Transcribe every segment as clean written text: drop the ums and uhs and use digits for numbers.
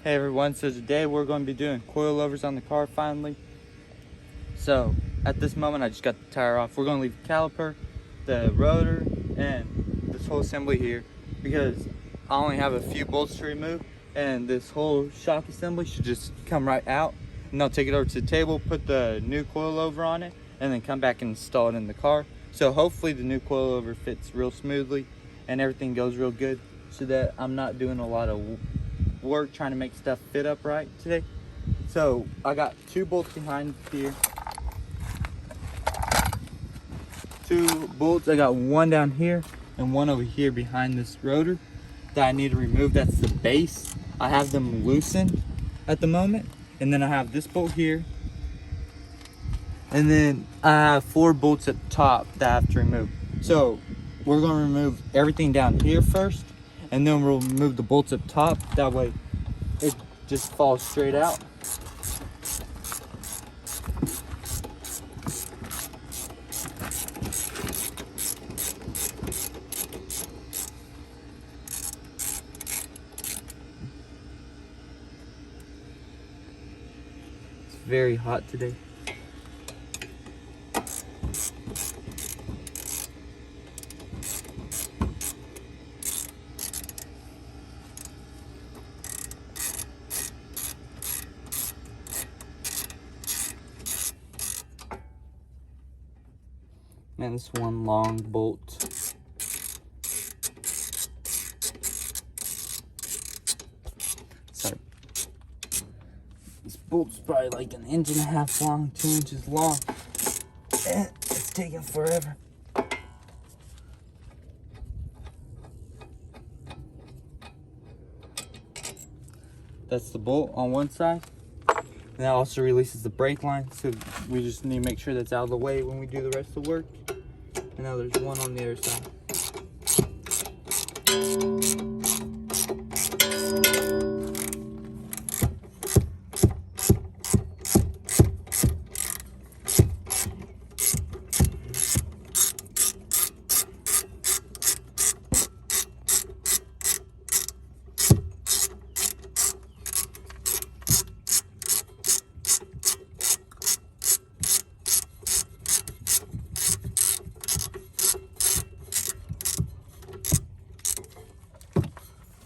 Hey everyone, so today we're going to be doing coilovers on the car finally. So at this moment I just got the tire off. We're going to leave the caliper, the rotor, and this whole assembly here because I only have a few bolts to remove, and this whole shock assembly should just come right out. And I'll take it over to the table, put the new coilover on it, and then come back and install it in the car. So hopefully the new coilover fits real smoothly and everything goes real good, so that I'm not doing a lot of work trying to make stuff fit up right today. So I got two bolts behind here, two bolts. I got one down here and one over here behind this rotor that I need to remove. That's the base. I have them loosened at the moment, and then I have this bolt here, and then I have 4 bolts at the top that I have to remove. So we're going to remove everything down here first, and then we'll remove the bolts up top. That way it just falls straight out. It's very hot today. And this one long bolt. Sorry. This bolt's probably like 1.5 inches long, 2 inches long. And it's taking forever. That's the bolt on one side. And that also releases the brake line, so we just need to make sure that's out of the way when we do the rest of the work. And now there's one on the other side.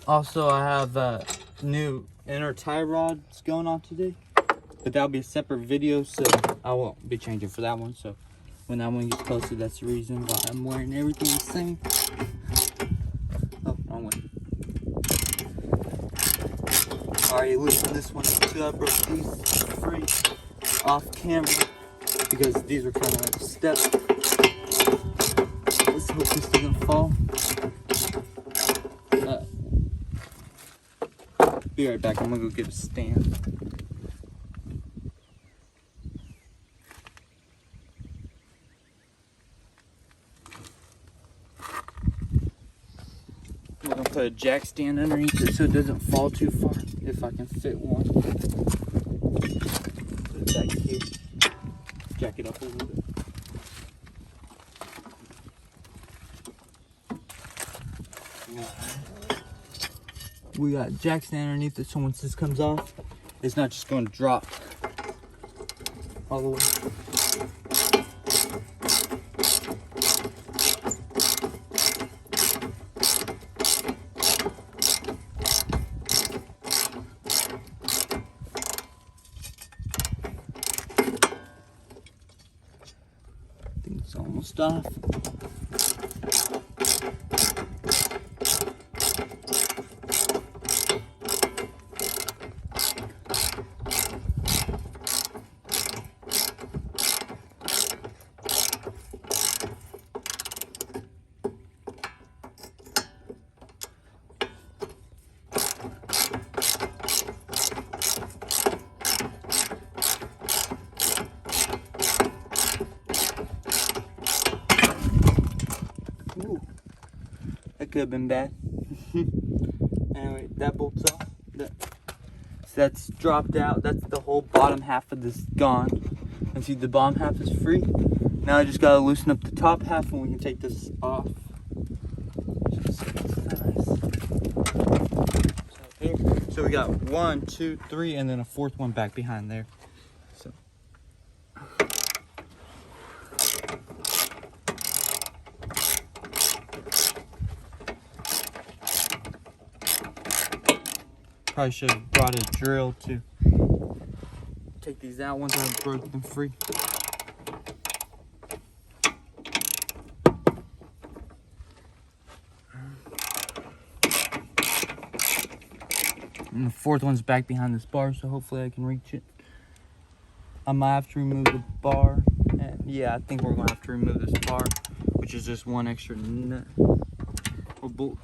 Also, I have new inner tie rods going on today, but that'll be a separate video, so I won't be changing for that one. So when that one gets posted, that's the reason why I'm wearing everything the same. Oh, wrong one. I already loosened this one too. I broke these free off camera because these were kind of like a step. Let's hope this doesn't fall. Be right back. I'm gonna go get a stand. We're gonna put a jack stand underneath it so it doesn't fall too far, if I can fit one. Put it back here. Jack it up a little bit. We got jack stand underneath it, so once this comes off, it's not just going to drop all the way. I think it's almost off. Ooh, that could have been bad. Anyway, that bolt's off. So that's dropped out. That's the whole bottom half of this gone. And see, the bottom half is free. Now I just gotta loosen up the top half and we can take this off. So here, So we got 1, 2, 3, and then a fourth one back behind there. So probably should have brought a drill to take these out once I broke them free. And the fourth one's back behind this bar, so hopefully I can reach it. I might have to remove the bar. And yeah, I think we're gonna have to remove this bar, which is just one extra nut or bolt.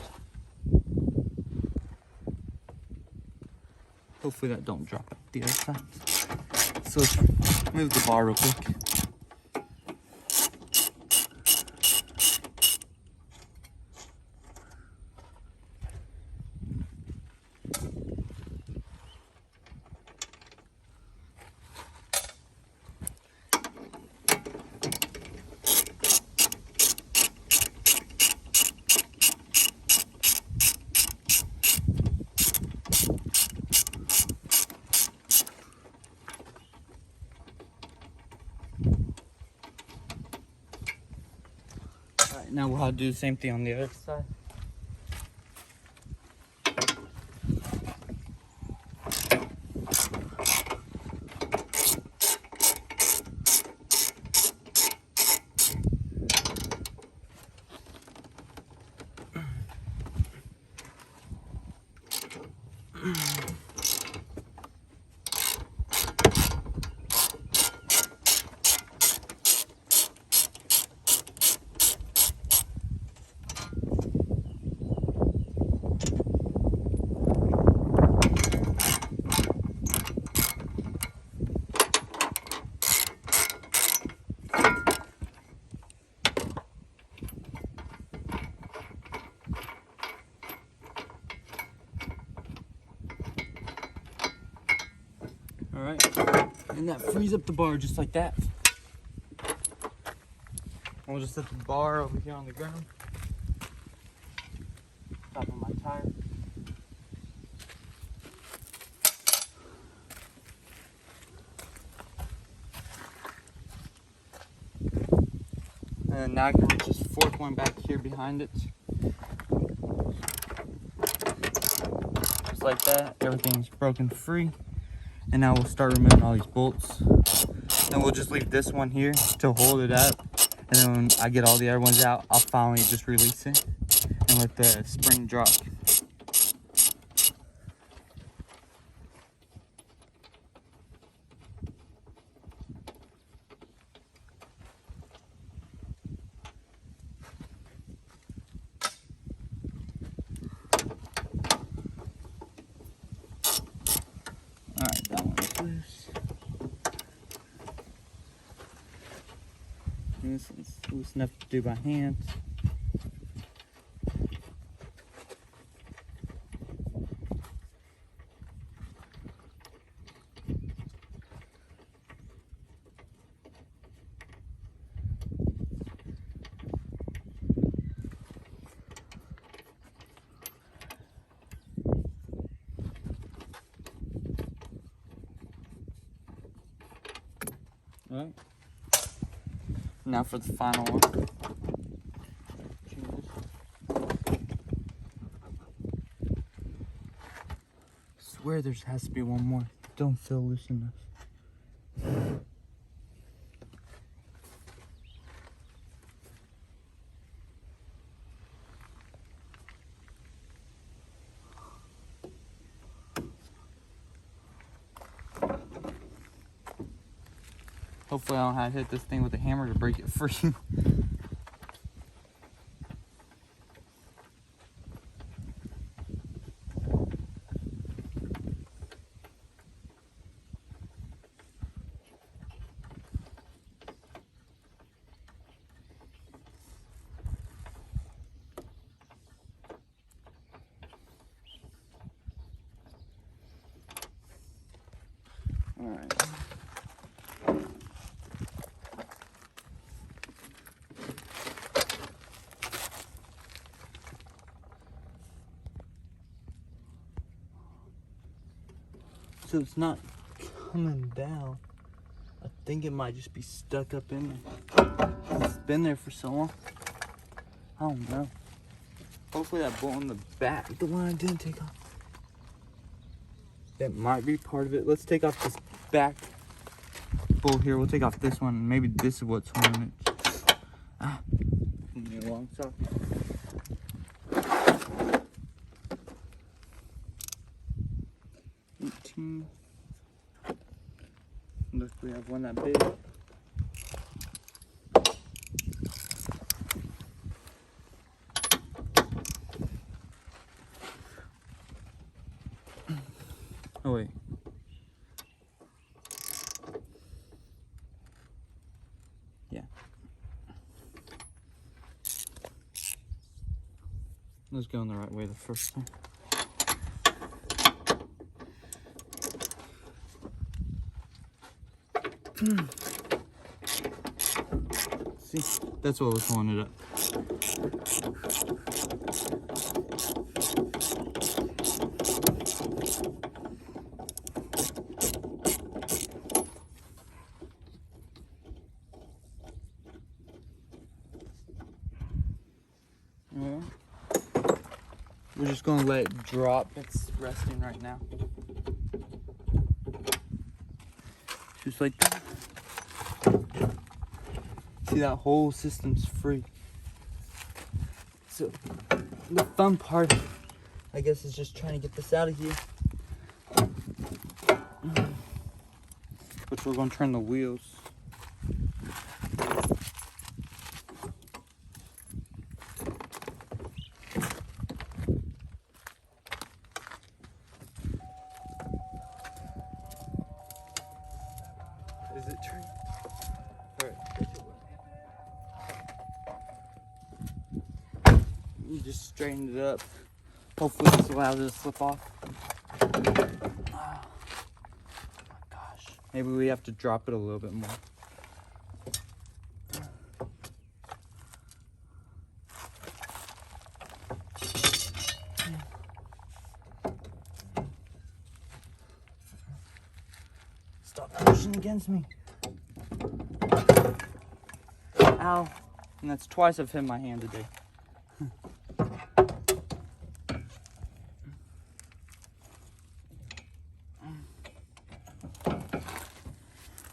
Hopefully that don't drop out the other side. So let's move the bar real quick. Alright, now we'll have to do the same thing on the other side. Alright, and that frees up the bar just like that. We'll just set the bar over here on the ground, top of my tire. And now I can reach this fourth one back here behind it. Just like that, everything's broken free. And now we'll start removing all these bolts. Then we'll just leave this one here to hold it up. And then when I get all the other ones out, I'll finally just release it and let the spring drop. Alright, that one's loose. And this one's loose enough to do by hand. Alright. Now for the final one. I swear there has to be one more. Don't feel loose enough. Hopefully I don't have to hit this thing with a hammer to break it free. All right. So it's not coming down. I think it might just be stuck up in there. It's been there for so long. I don't know. Hopefully that bolt in the back, the one I didn't take off, that might be part of it. Let's take off this back bolt here. We'll take off this one. Maybe this is what's holding it. Ah, give me a long socket. Look, we have one that big. Oh wait. Yeah. Let's go in the right way the first time. See, that's what was holding it up. Well, we're just gonna let it drop. It's resting right now. Just like that. See, that whole system's free. So the fun part, I guess, is just trying to get this out of here. Which we're gonna turn the wheels. Is it turning? Alright. You just straightened it up. Hopefully this allows it to slip off. Oh my gosh. Maybe we have to drop it a little bit more. Stop pushing against me. Ow. And that's twice I've hit my hand today.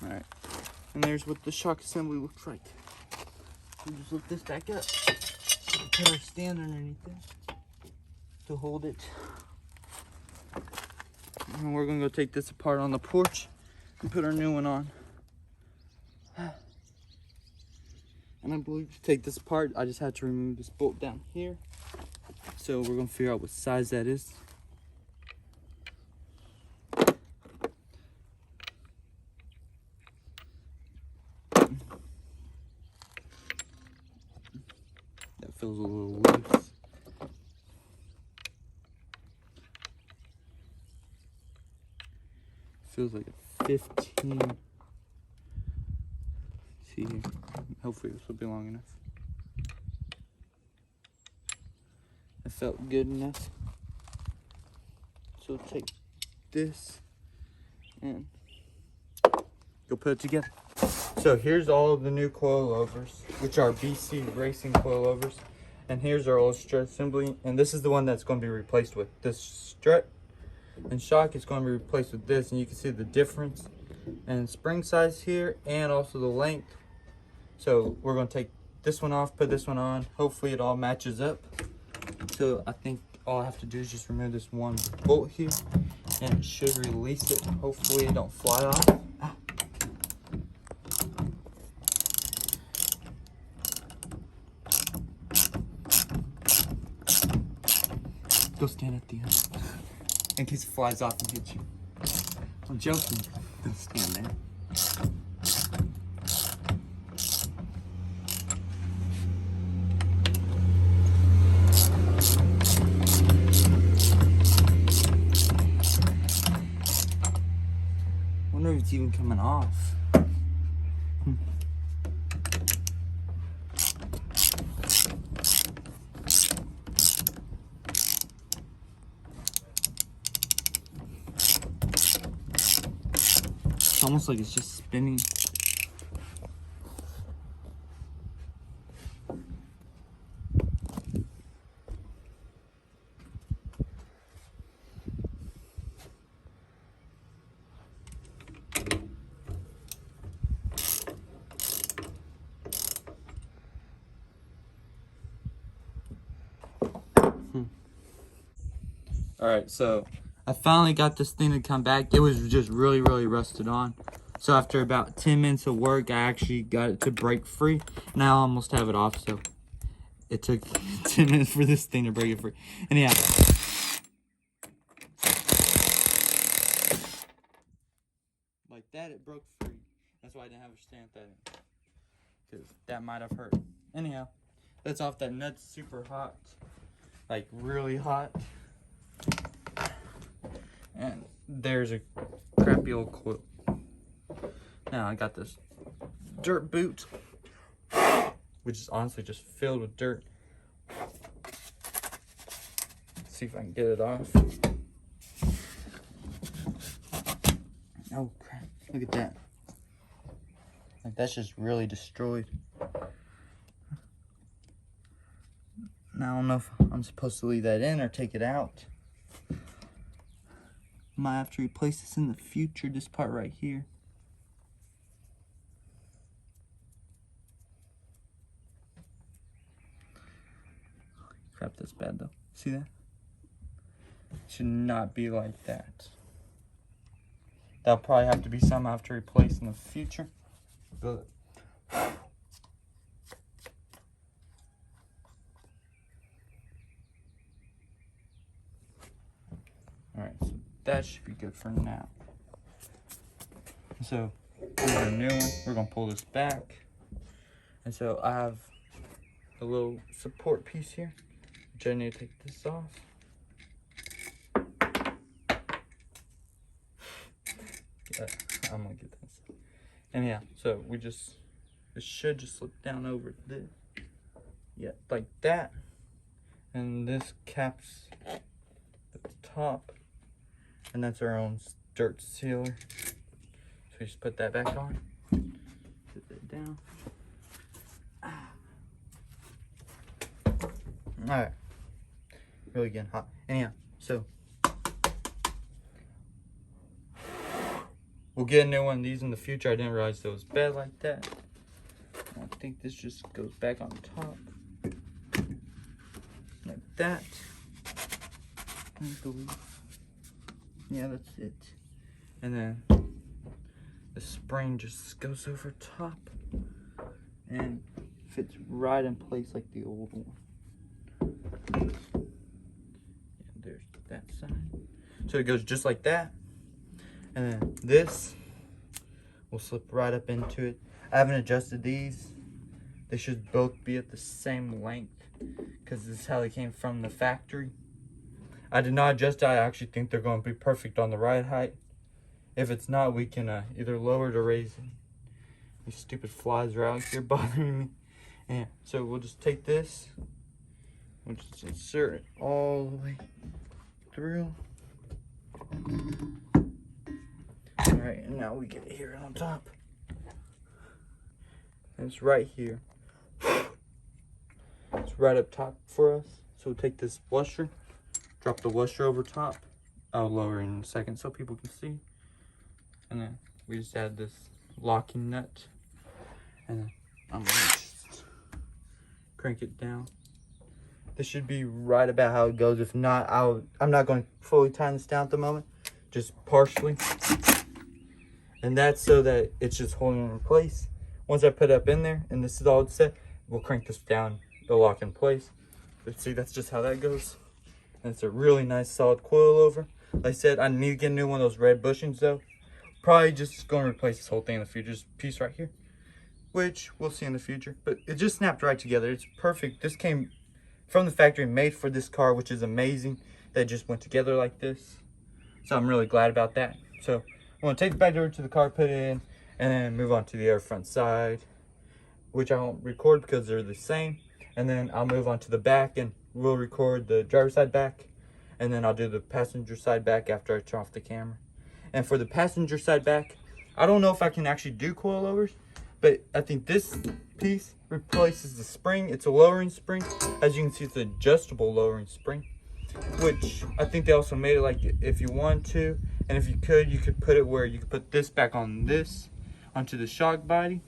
Alright. And there's what the shock assembly looks like. We'll just lift this back up. Put our stand underneath it to hold it. And we're gonna go take this apart on the porch and put our new one on. And I believe to take this apart, I just had to remove this bolt down here. So we're gonna figure out what size that is. That feels a little loose. Feels like a 15. See here. Hopefully this will be long enough. It felt good enough. So we'll take this and go put it together. So here's all of the new coilovers, which are BC racing coilovers. And here's our old strut assembly. And this is the one that's going to be replaced with. This strut and shock is going to be replaced with this. And you can see the difference in spring size here and also the length. So we're going to take this one off, put this one on. Hopefully it all matches up. So I think all I have to do is just remove this one bolt here and it should release it. Hopefully it don't fly off. Ah. Go stand at the end in case it flies off and hits you. I'm joking. Don't stand there. I wonder if it's even coming off. It's almost like it's just spinning. Alright, so I finally got this thing to come back. It was just really rusted on. So after about 10 minutes of work, I actually got it to break free. Now I almost have it off, so it took 10 minutes for this thing to break it free. And yeah. Like that, it broke free. That's why I didn't have a stamp that in. Because that might have hurt. Anyhow, that's off. That nut's super hot. Like really hot. And there's a crappy old coil. Now I got this dirt boot, which is honestly just filled with dirt. Let's see if I can get it off. Oh crap, look at that. Like that's just really destroyed. Now I don't know if I'm supposed to leave that in or take it out. Might have to replace this in the future, this part right here. Crap, that's bad though. See that? It should not be like that. That'll probably have to be something I have to replace in the future. But alright, so that should be good for now. So here's a new one. We're gonna pull this back. And so I have a little support piece here, which I need to take this off. Yeah, I'm gonna get this. And yeah, so it should just slip down over this. Yeah, like that. And this caps at the top. And that's our own dirt sealer. So we just put that back on. Put that down. Alright. Really getting hot. Anyhow, so we'll get a new one of these in the future. I didn't realize it was bad like that. I think this just goes back on top. Like that. I believe. Yeah, that's it. And then the spring just goes over top and fits right in place like the old one. And there's that side. So it goes just like that. And then this will slip right up into it. I haven't adjusted these. They should both be at the same length because this is how they came from the factory. I did not adjust it. I actually think they're going to be perfect on the right height. If it's not, we can either lower it or raise it. These stupid flies are out here bothering me. And so we'll just take this. We'll just insert it all the way through. Alright, and now we get it here on top. And it's right here. It's right up top for us. So we'll take this washer. Drop the washer over top. I'll lower it in a second so people can see. And then we just add this locking nut. And then I'm gonna just crank it down. This should be right about how it goes. If not, I'm not going to fully tighten this down at the moment. Just partially. And that's so that it's just holding in place. Once I put it up in there and this is all it's set, we'll crank this down. It'll lock in place. But see, that's just how that goes. And it's a really nice solid coilover. Like I said, I need to get a new one of those red bushings though. Probably just going to replace this whole thing in the future. This piece right here, which we'll see in the future. But it just snapped right together. It's perfect. This came from the factory, made for this car, which is amazing. That just went together like this. So I'm really glad about that. So I'm going to take it back over to the car, put it in, and then move on to the other front side, which I won't record because they're the same. And then I'll move on to the back and we'll record the driver's side back. And then I'll do the passenger side back after I turn off the camera. And for the passenger side back, I don't know if I can actually do coilovers, but I think this piece replaces the spring. It's a lowering spring. As you can see, it's an adjustable lowering spring, which I think they also made it like if you want to, and if you could put it where you could put this back on this, onto the shock body,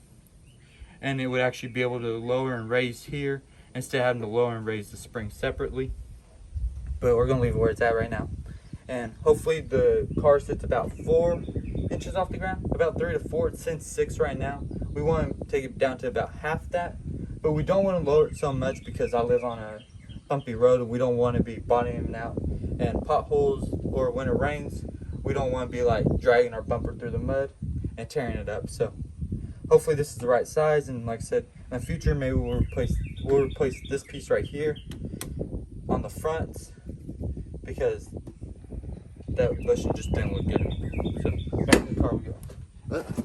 and it would actually be able to lower and raise here instead of having to lower and raise the spring separately. But we're gonna leave it where it's at right now. And hopefully the car sits about 4 inches off the ground, about 3 to 4. It's since 6 right now. We want to take it down to about half that, but we don't want to lower it so much because I live on a bumpy road and we don't want to be bottoming out and potholes, or when it rains, we don't want to be like dragging our bumper through the mud and tearing it up. So hopefully this is the right size, and like I said, in the future maybe we'll replace this piece right here on the fronts, because that bushing just didn't look good. So back in the car we go.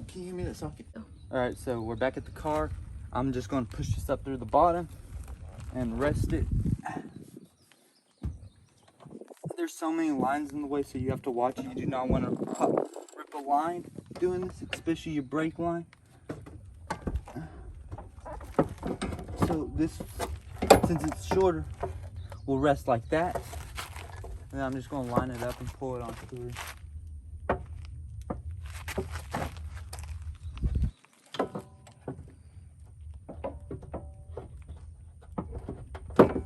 Can you hear me that socket? All right, so we're back at the car. I'm just going to push this up through the bottom and rest it. There's so many lines in the way, so you have to watch it. You do not want to rip a line doing this, especially your brake line. So this, since it's shorter, will rest like that. And I'm just going to line it up and pull it on through.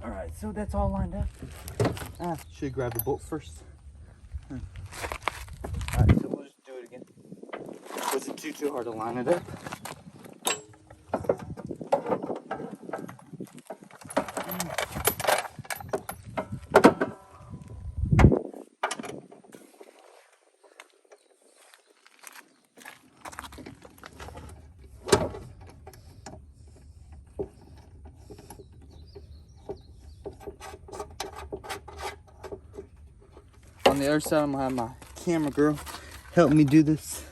Alright, so that's all lined up. Should grab the bolt first. Alright, so we'll just do it again. Wasn't too hard to line it up. On the other side, I'm gonna have my camera girl help me do this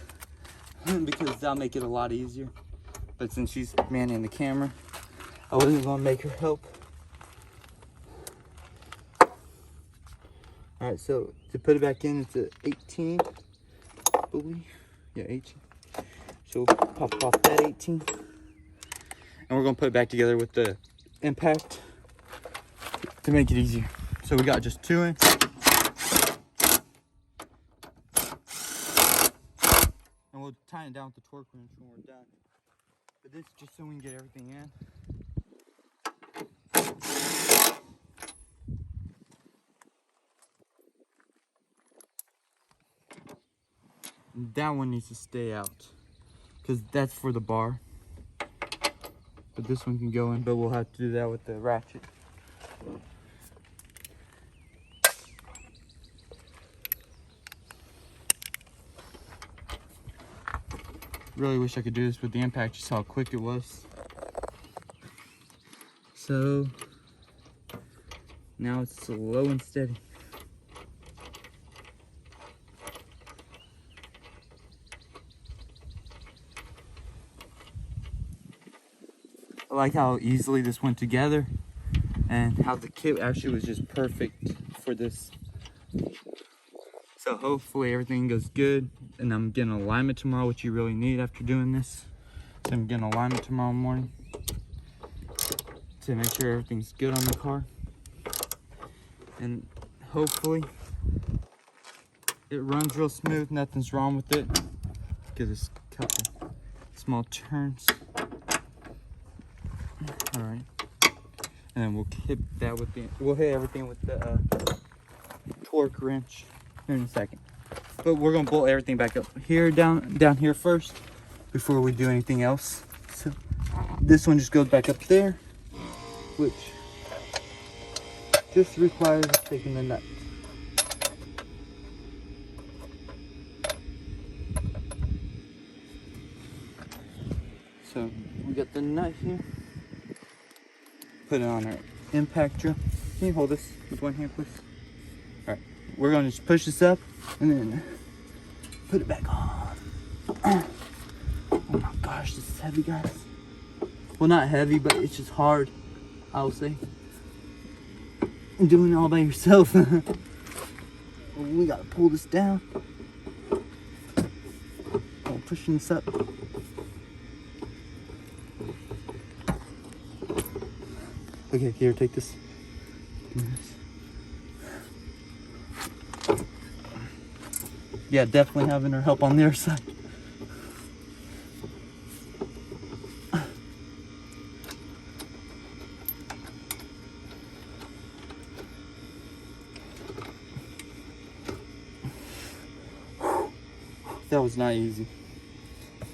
because that'll make it a lot easier. But since she's manning the camera, I wasn't gonna make her help. All right, so to put it back in, it's a 18, I believe. Yeah, 18. So we'll pop off that 18, and we're gonna put it back together with the impact to make it easier. So we got just 2 in. And we'll tighten it down with the torque wrench when we're done. But this just so we can get everything in. And that one needs to stay out, because that's for the bar. But this one can go in, but we'll have to do that with the ratchet. Really wish I could do this with the impact. You saw how quick it was. So now it's slow and steady. I like how easily this went together and how the kit actually was just perfect for this. So hopefully everything goes good, and I'm getting alignment tomorrow, which you really need after doing this. So I'm getting alignment tomorrow morning to make sure everything's good on the car. And hopefully it runs real smooth, nothing's wrong with it. Give this a couple small turns. All right, and then we'll hit that with we'll hit everything with the torque wrench here in a second. But we're gonna bolt everything back up here, down here first before we do anything else. So this one just goes back up there, which just requires taking the nut. So we got the nut here. Put it on our impact drill. Can you hold this with one hand, please? All right, we're gonna just push this up and then put it back on. Oh my gosh, this is heavy, guys. Well, not heavy, but it's just hard, I will say. And doing it all by yourself. We gotta pull this down. Don't pushing this up. Okay, here, take this. Yeah, definitely having her help on the other side. That was not easy.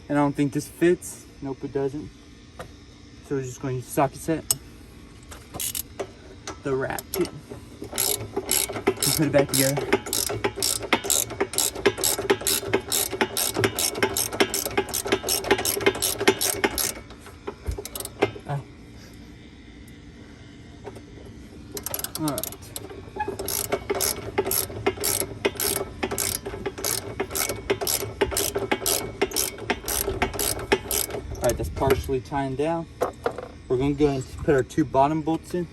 And I don't think this fits. Nope, it doesn't. So we're just going to use socket set. The ratchet. And put it back together. Oh. Alright. Alright, that's partially tying down. We're going to go ahead and put our 2 bottom bolts in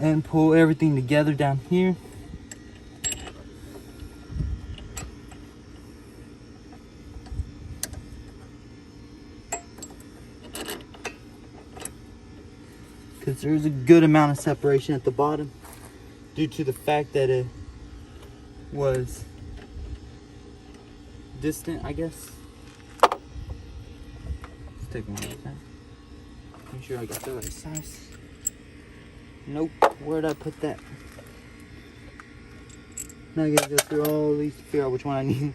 and pull everything together down here. Because there's a good amount of separation at the bottom due to the fact that it was distant, I guess. Take one more time. Make sure I got the right size. Nope. Where'd I put that? Now I gotta go through all these to figure out which one I need.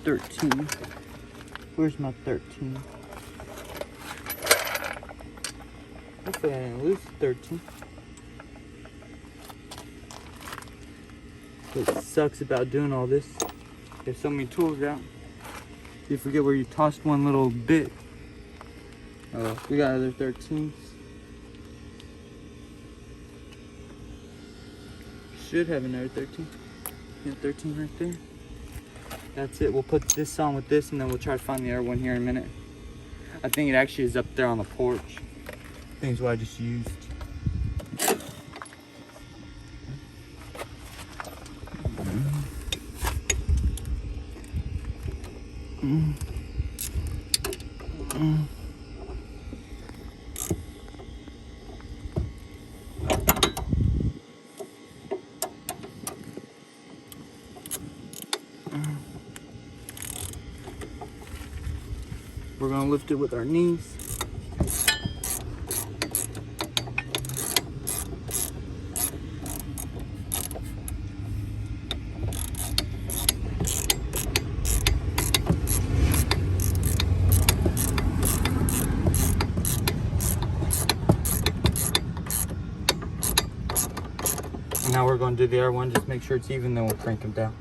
$13. Where's my 13? Hopefully I didn't lose 13. What sucks about doing all this, there's so many tools out. You forget where you tossed one little bit. We got other 13s. Should have another 13. Yeah, 13 right there. That's it. We'll put this on with this, and then we'll try to find the other one here in a minute. I think it actually is up there on the porch. I think it's what I just used. We're going to lift it with our knees. And now we're going to do the other one, just make sure it's even, then we'll crank them down.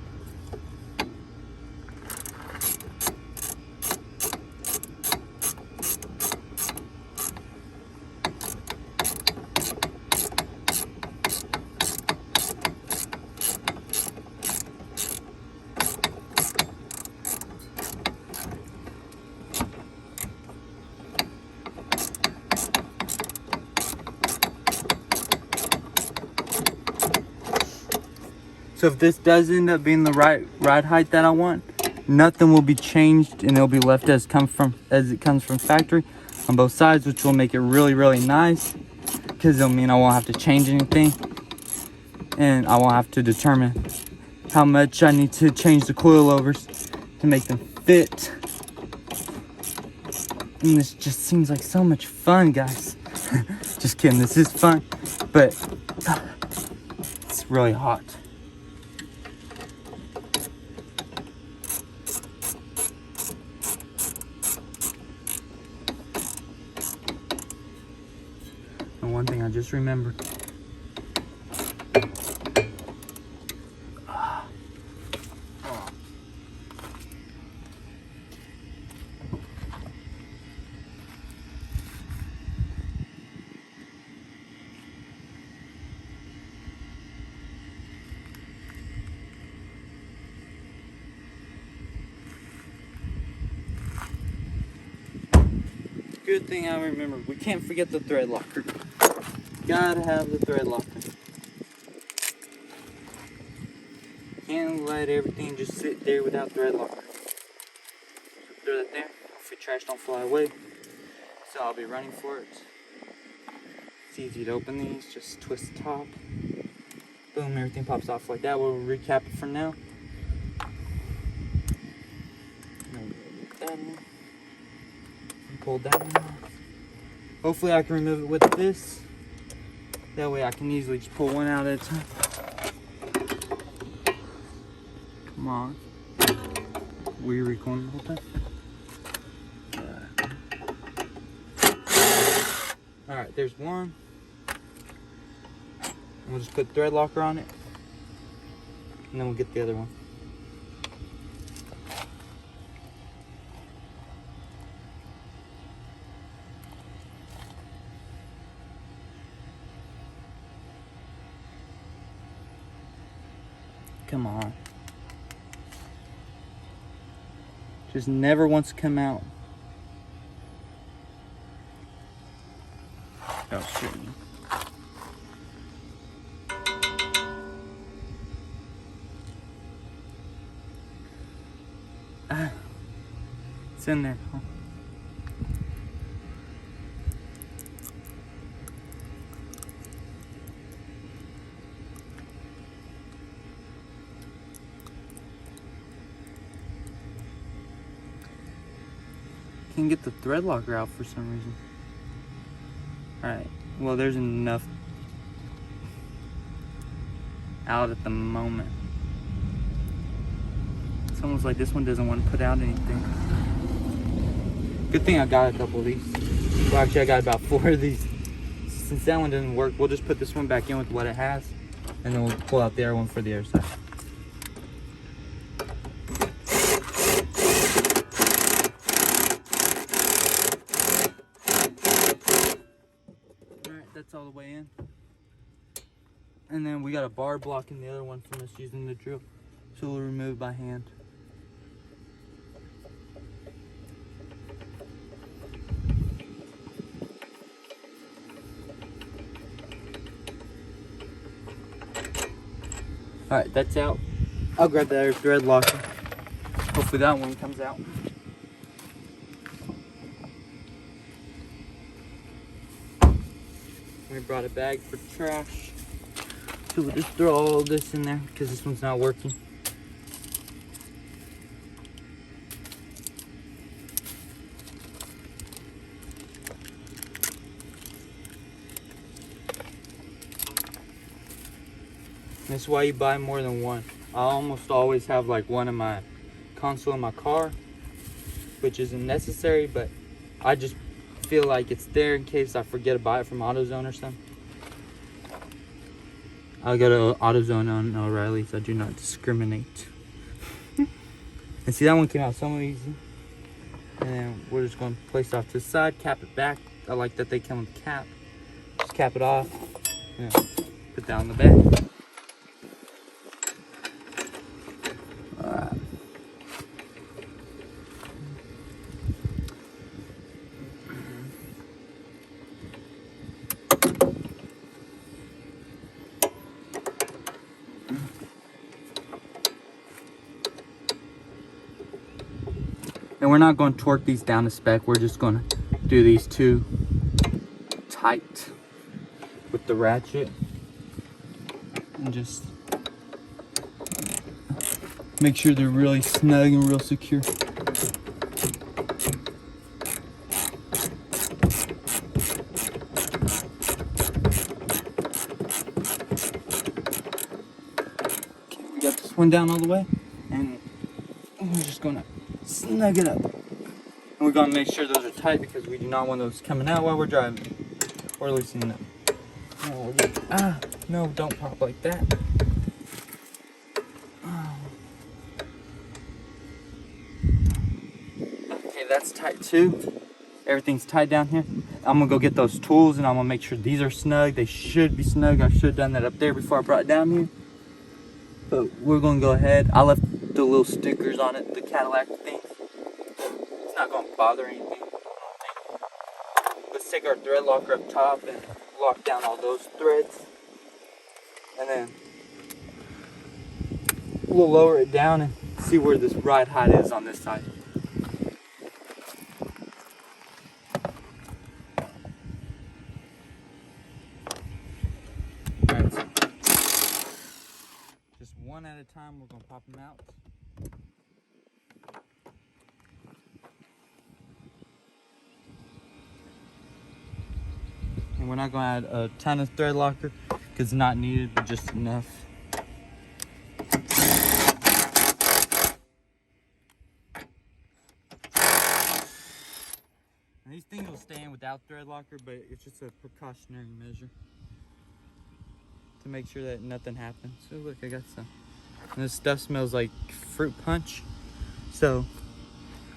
So if this does end up being the right ride height that I want, nothing will be changed and it'll be left as it comes from factory on both sides, which will make it really, really nice, because it'll mean I won't have to change anything and I won't have to determine how much I need to change the coilovers to make them fit. And this just seems like so much fun, guys. Just kidding, this is fun, but it's really hot. And one thing I just remembered. Good thing I remembered. We can't forget the thread locker. Gotta have the thread locker. Can't let everything just sit there without thread locker. Throw that there. Hopefully trash don't fly away. So I'll be running for it. It's easy to open these. Just twist the top. Boom, everything pops off like that. We'll recap it for now. That in. Pull that one off. Hopefully I can remove it with this. That way I can easily just pull one out at a time. Come on. Were you recording the whole time? Alright, there's one. And we'll just put thread locker on it. And then we'll get the other one. Come on. Just never wants to come out. Oh, shit. Ah, it's in there. Huh? Can't get the thread locker out for some reason. Alright, well there's enough out at the moment. It's almost like this one doesn't want to put out anything. Good thing I got a couple of these. Well, actually I got about 4 of these. Since that one doesn't work, we'll just put this one back in with what it has. And then we'll pull out the other one for the other side. That's all the way in. And then we got a bar blocking the other one from us using the drill. So we'll remove by hand. Alright, that's out. I'll grab that other thread locker. Hopefully that one comes out. We brought a bag for trash. So we'll just throw all this in there because this one's not working. That's why you buy more than one. I almost always have like one in my console in my car, which isn't necessary, but I just feel like it's there in case I forget to buy it from AutoZone or something. I'll go to AutoZone on O'Reilly's. I do not discriminate. And see, that one came out so easy. And then we're just going to place it off to the side, cap it back. I like that they come with a cap. Just cap it off. Yeah. Put that on the back. And we're not going to torque these down to spec. We're just going to do these two tight with the ratchet. And just make sure they're really snug and real secure. Okay, we got this one down all the way. And we're just going to snug it up. And we're going to make sure those are tight because we do not want those coming out while we're driving. Or loosening them. No, don't pop like that. Okay, that's tight too. Everything's tight down here. I'm going to go get those tools and I'm going to make sure these are snug. They should be snug. I should have done that up there before I brought it down here. But we're going to go ahead. I left the little stickers on it, the Cadillac things. It's not going to bother anything. Let's take our thread locker up top and lock down all those threads. And then we'll lower it down and see where this ride height is on this side. Alright, so just one at a time, we're going to pop them out. And we're not going to add a ton of thread locker because it's not needed, but just enough. And these things will stay in without thread locker, but it's just a precautionary measure to make sure that nothing happens. So look, I got some. And this stuff smells like fruit punch. So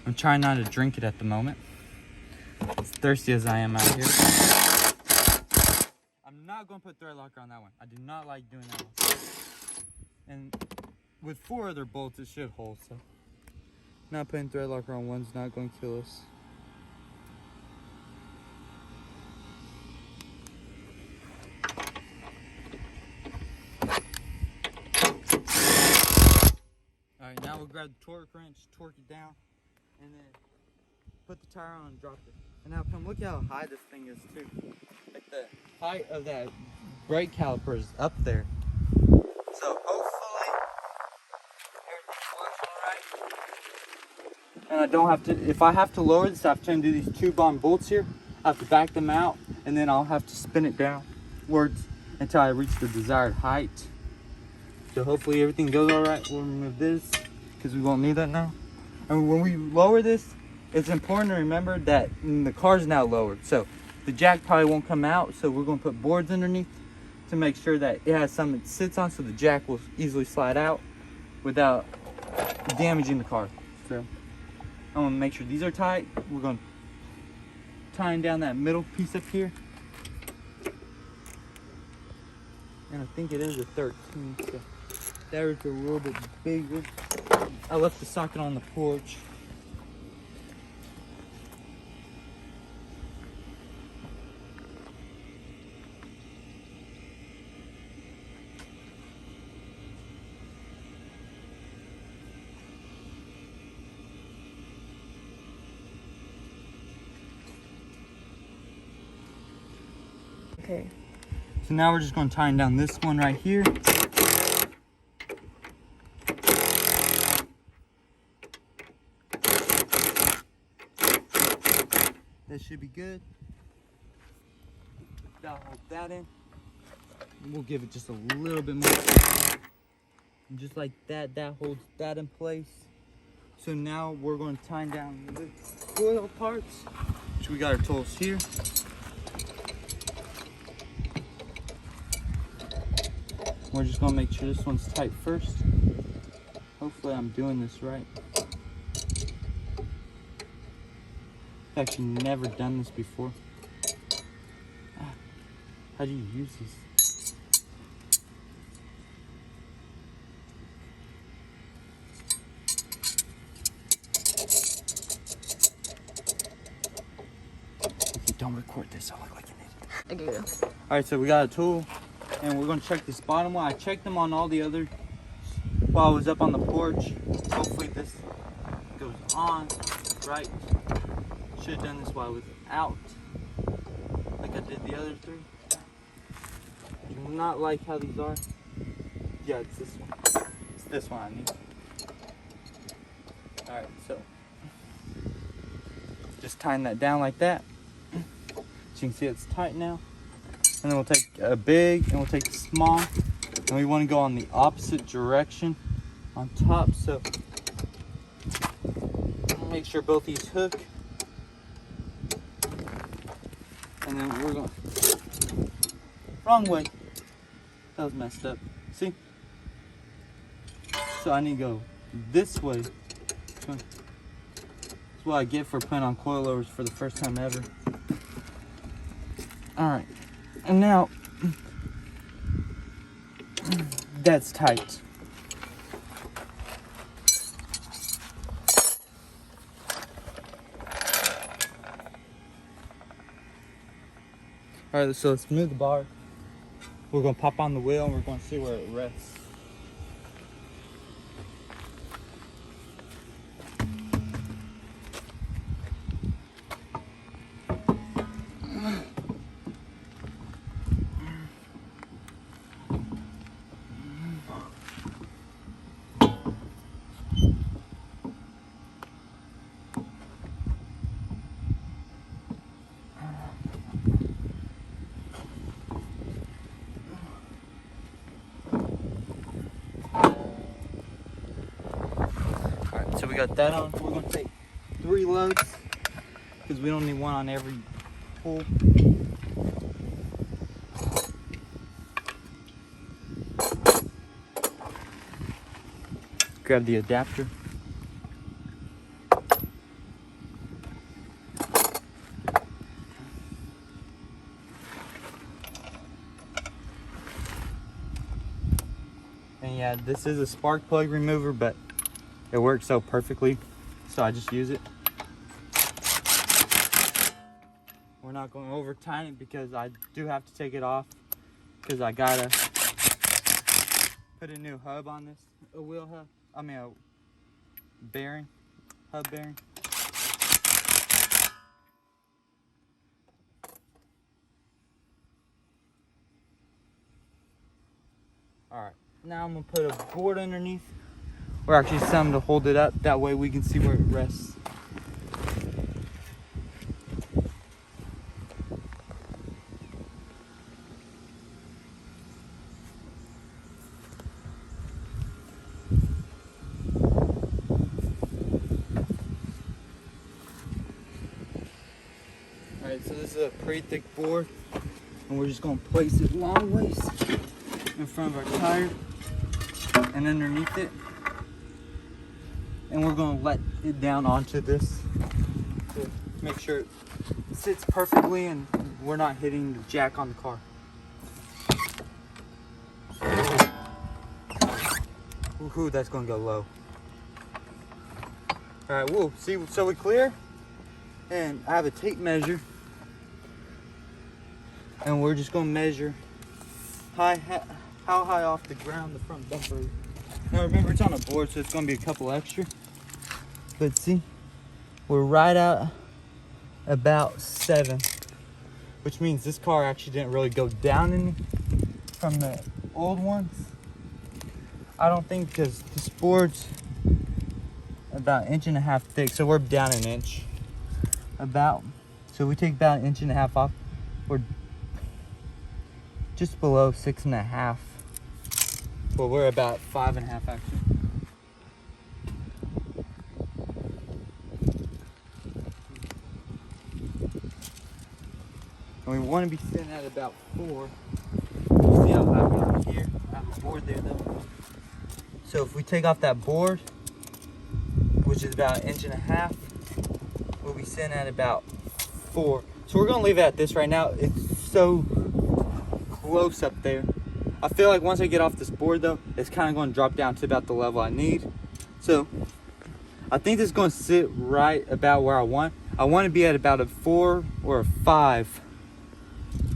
I'm trying not to drink it at the moment. As thirsty as I am out here. I'm not going to put thread locker on that one. I do not like doing that one. And with 4 other bolts, it should hold. So not putting thread locker on one's not going to kill us. Alright, now we'll grab the torque wrench, torque it down, and then put the tire on and drop it. And now come look at how high this thing is too. Like the height of that brake caliper is up there. So hopefully everything works alright. And I don't have to, if I have to lower this, I have to undo these 2 bond bolts here. I have to back them out, and then I'll have to spin it downwards until I reach the desired height. So hopefully everything goes alright. We'll remove this because we won't need that now. And when we lower this, it's important to remember that the car's now lowered. So the jack probably won't come out. So we're going to put boards underneath to make sure that it has something it sits on so the jack will easily slide out without damaging the car. So I want to make sure these are tight. We're going to tie down that middle piece up here. And I think it is a 13. So there's a little bit bigger. I left the socket on the porch. Okay. So now we're just going to tie down this one right here. That should be good. That'll hold that in. And we'll give it just a little bit more. And just like that, that holds that in place. So now we're going to tie down the coil parts, which we got our tools here. We're just gonna make sure this one's tight first. Hopefully I'm doing this right. I've actually never done this before. How do you use these? If you don't record this, I'll look like an idiot. Okay. Alright, so we got a tool. And we're going to check this bottom one. I checked them on all the others while I was up on the porch. Hopefully this goes on right. Should have done this while I was out, like I did the other 3. I do not like how these are. Yeah, it's this one. It's this one I need. Alright, so just tying that down like that. So you can see it's tight now. And then we'll take a big and we'll take a small, and we want to go on the opposite direction on top. So make sure both these hook, and then we're going wrong way. That was messed up. See? So I need to go this way. That's what I get for putting on coilovers for the first time ever. All right. And now, that's tight. Alright, so let's move the bar. We're going to pop on the wheel and we're going to see where it rests. we got that on. We're gonna take 3 loads because we don't need one on every pull. Grab the adapter. And yeah, this is a spark plug remover, but it works so perfectly, so I just use it. We're not going to over tighten it because I do have to take it off because I gotta put a new hub on this, a wheel hub. I mean a bearing, hub bearing. All right, now I'm gonna put a board underneath, or actually something to hold it up. That way we can see where it rests. Alright, so this is a pretty thick board, and we're just going to place it long ways in front of our tire and underneath it, and we're going to let it down onto this to make sure it sits perfectly and we're not hitting the jack on the car. Woohoo, that's going to go low. Alright, whoa, see, so we clear, and I have a tape measure. And we're just going to measure how high off the ground the front bumper is. Now remember, it's on a board, so it's going to be a couple extra. But see, we're right out about 7, which means this car actually didn't really go down any from the old ones. I don't think, because this board's about 1.5 inches thick, so we're down 1 inch. So we take about 1.5 inches off. We're just below 6.5. Well, we're about 5.5 actually. And we want to be sitting at about 4. See how high we are here? I have a board there though. So if we take off that board, which is about 1.5 inches, we'll be sitting at about 4. So we're gonna leave it at this right now. It's so close up there. I feel like once I get off this board though, it's kind of going to drop down to about the level I need. So I think this is going to sit right about where I want. I want to be at about a 4 or a 5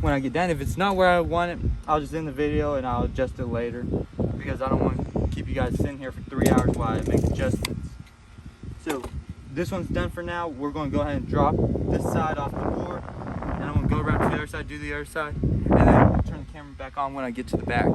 when I get done. If it's not where I want it, I'll just end the video and I'll adjust it later, because I don't want to keep you guys sitting here for 3 hours while I make adjustments. So this one's done for now. We're going to go ahead and drop this side off the board, and I'm going to go around to the other side, do the other side, and then turn the camera back on when I get to the back.